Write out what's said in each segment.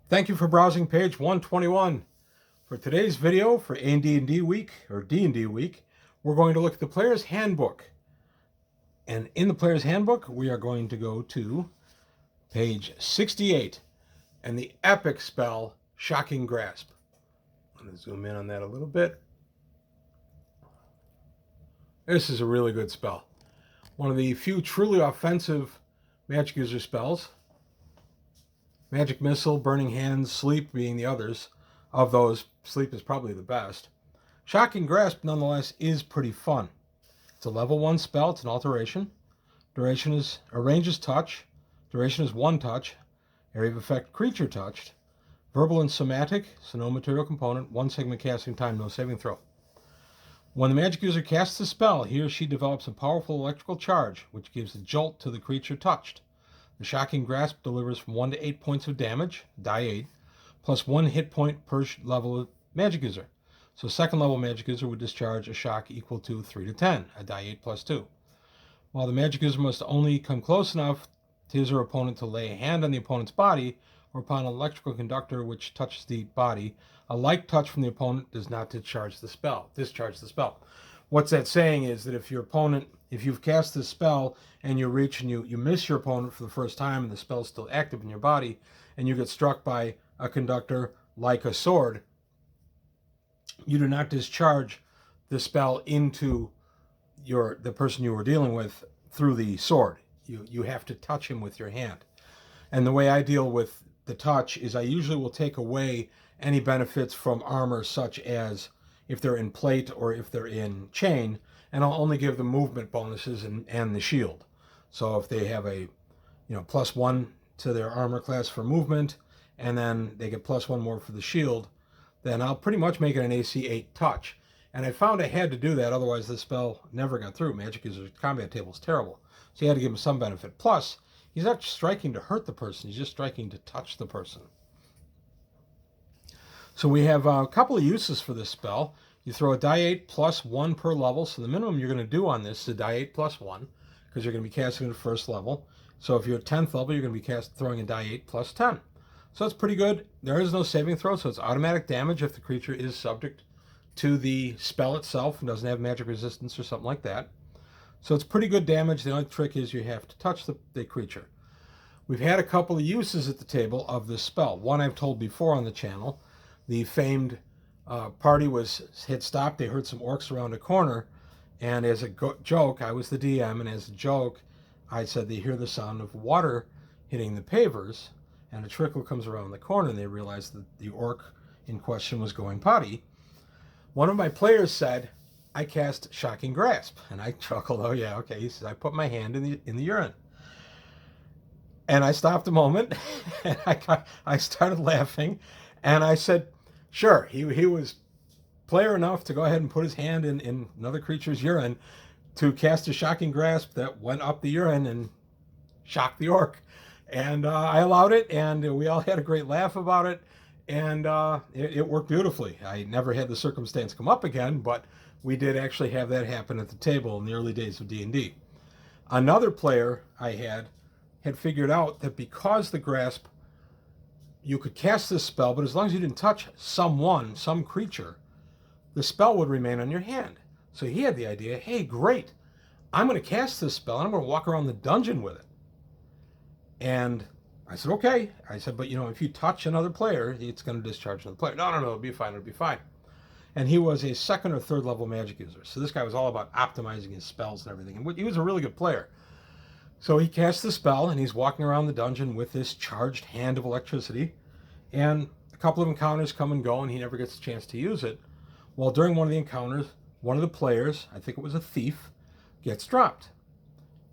Thank you for browsing page 121. For today's video for AD&D week, or D&D week, we're going to look at the player's handbook. And in the player's handbook, we are going to go to page 68 and the epic spell, Shocking Grasp. I'm going to zoom in on that a little bit. This is a really good spell. One of the few truly offensive magic user spells. Magic Missile, Burning Hands, Sleep being the others. Of those, Sleep is probably the best. Shocking Grasp, nonetheless, is pretty fun. It's a level 1 spell. It's an alteration. Duration is range is touch. Duration is 1 touch. Area of effect, creature touched. Verbal and somatic, so no material component. 1 segment casting time, no saving throw. When the magic user casts a spell, he or she develops a powerful electrical charge, which gives a jolt to the creature touched. The Shocking Grasp delivers from 1 to 8 points of damage, die 8, plus 1 hit point per level of magic user. So second level magic user would discharge a shock equal to 3 to 10, a die 8 plus 2. While the magic user must only come close enough to his or opponent to lay a hand on the opponent's body or upon an electrical conductor which touches the body, a like touch from the opponent does not discharge the spell. What's that saying is that if you've cast this spell and you reach and you miss your opponent for the first time and the spell's still active in your body and you get struck by a conductor like a sword, you do not discharge the spell into the person you were dealing with through the sword. You have to touch him with your hand. And the way I deal with the touch is I usually will take away any benefits from armor, such as if they're in plate or if they're in chain, and I'll only give them movement bonuses and the shield. So if they have a +1 to their armor class for movement, and then they get +1 more for the shield, then I'll pretty much make it an AC 8 touch. And I found I had to do that, otherwise the spell never got through. Magic User's combat table is terrible. So you had to give him some benefit. Plus, he's not striking to hurt the person, he's just striking to touch the person. So we have a couple of uses for this spell. You throw a die 8 plus 1 per level. So the minimum you're going to do on this is a die 8 plus 1, because you're going to be casting it at first level. So if you're at 10th level, you're going to be throwing a die 8 plus 10. So that's pretty good. There is no saving throw, so it's automatic damage if the creature is subject to the spell itself and doesn't have magic resistance or something like that. So it's pretty good damage. The only trick is you have to touch the creature. We've had a couple of uses at the table of this spell. One I've told before on the channel. The famed party had stopped. They heard some orcs around a corner, and as a joke, I was the DM, and as a joke, I said they hear the sound of water hitting the pavers, and a trickle comes around the corner, and they realize that the orc in question was going potty. One of my players said, "I cast Shocking Grasp," and I chuckled. "Oh yeah, okay." He says, "I put my hand in the urine." And I stopped a moment, and I started laughing, and I said, sure, he was player enough to go ahead and put his hand in another creature's urine to cast a Shocking Grasp that went up the urine and shocked the orc. And I allowed it, and we all had a great laugh about it, and it worked beautifully. I never had the circumstance come up again, but we did actually have that happen at the table in the early days of D&D. Another player I had figured out that because the grasp, you could cast this spell, but as long as you didn't touch some creature, the spell would remain on your hand. So he had the idea, hey, great, I'm going to cast this spell, and I'm going to walk around the dungeon with it. And I said, okay. I said, but if you touch another player, it's going to discharge another player. No, it'll be fine. And he was a 2nd or 3rd level magic user. So this guy was all about optimizing his spells and everything. And he was a really good player. So he casts the spell, and he's walking around the dungeon with this charged hand of electricity. And a couple of encounters come and go, and he never gets a chance to use it. Well, during one of the encounters, one of the players, I think it was a thief, gets dropped.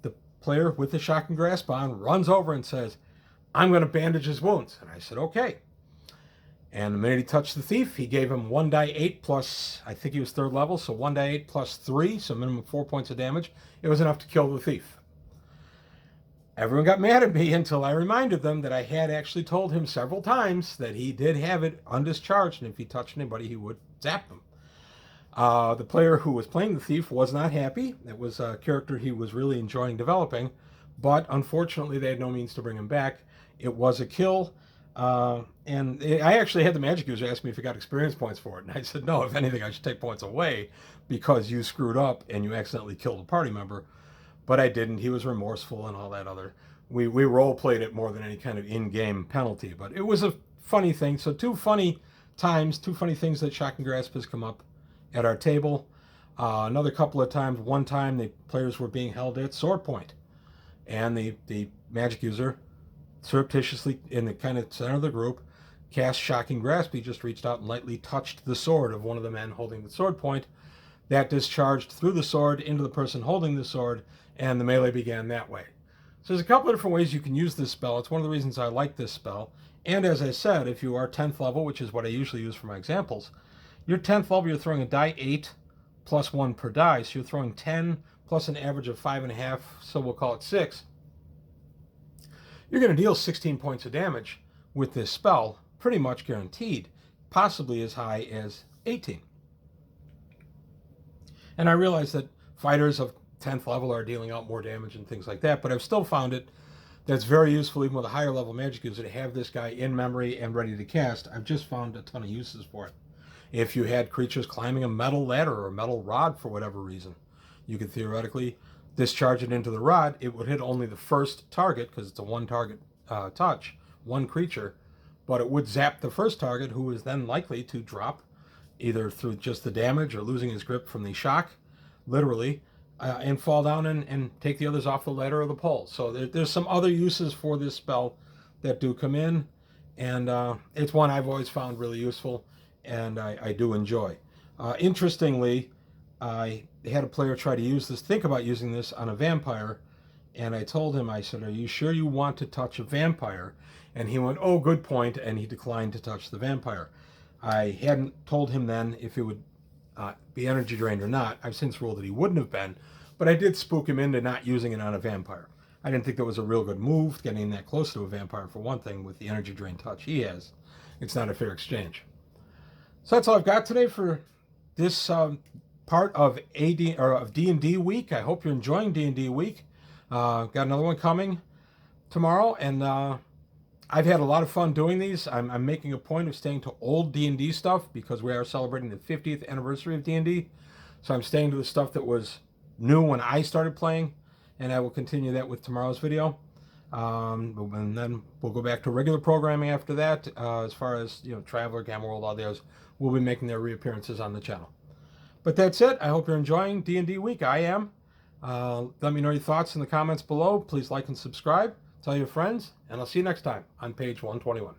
The player with the Shocking Grasp on runs over and says, "I'm going to bandage his wounds." And I said, okay. And the minute he touched the thief, he gave him 1 die 8 plus, I think he was 3rd level, so 1 die 8 plus 3, so minimum 4 points of damage. It was enough to kill the thief. Everyone got mad at me until I reminded them that I had actually told him several times that he did have it undischarged, and if he touched anybody, he would zap them. The player who was playing the thief was not happy. It was a character he was really enjoying developing, but unfortunately they had no means to bring him back. It was a kill. I actually had the magic user ask me if he got experience points for it. And I said, no, if anything, I should take points away because you screwed up and you accidentally killed a party member. But I didn't. He was remorseful and all that other. We role played it more than any kind of in-game penalty. But it was a funny thing. So two funny things that Shocking Grasp has come up at our table. Another couple of times, one time the players were being held at sword point. And the magic user surreptitiously, in the kind of center of the group, cast Shocking Grasp. He just reached out and lightly touched the sword of one of the men holding the sword point. That discharged through the sword into the person holding the sword, and the melee began that way. So there's a couple of different ways you can use this spell. It's one of the reasons I like this spell. And as I said, if you are 10th level, which is what I usually use for my examples, you're 10th level, you're throwing a die 8 plus 1 per die. So you're throwing 10 plus an average of 5.5, so we'll call it 6. You're going to deal 16 points of damage with this spell, pretty much guaranteed, possibly as high as 18. And I realize that fighters of 10th level are dealing out more damage and things like that, but I've still found it that's very useful, even with a higher level magic user, to have this guy in memory and ready to cast. I've just found a ton of uses for it. If you had creatures climbing a metal ladder or a metal rod for whatever reason, you could theoretically discharge it into the rod. It would hit only the first target because it's a one target touch, one creature, but it would zap the first target, who is then likely to drop either through just the damage or losing his grip from the shock, literally, and fall down and take the others off the ladder or the pole. So there's some other uses for this spell that do come in, and it's one I've always found really useful, and I do enjoy. Interestingly, I had a player try to think about using this on a vampire, and I told him, I said, are you sure you want to touch a vampire? And he went, oh, good point, and he declined to touch the vampire. I hadn't told him then if it would be energy drained or not. I've since ruled that he wouldn't have been, but I did spook him into not using it on a vampire. I didn't think that was a real good move, getting that close to a vampire for one thing with the energy drain touch he has. It's not a fair exchange. So that's all I've got today for this part of D&D week. I hope you're enjoying D&D week. Got another one coming tomorrow, and I've had a lot of fun doing these. I'm making a point of staying to old D&D stuff because we are celebrating the 50th anniversary of D&D. So I'm staying to the stuff that was new when I started playing, and I will continue that with tomorrow's video. And then we'll go back to regular programming after that. As far as Traveler, Gamma World, all those will be making their reappearances on the channel. But that's it. I hope you're enjoying D&D week. I am. Let me know your thoughts in the comments below. Please like and subscribe. Tell your friends, and I'll see you next time on page 121.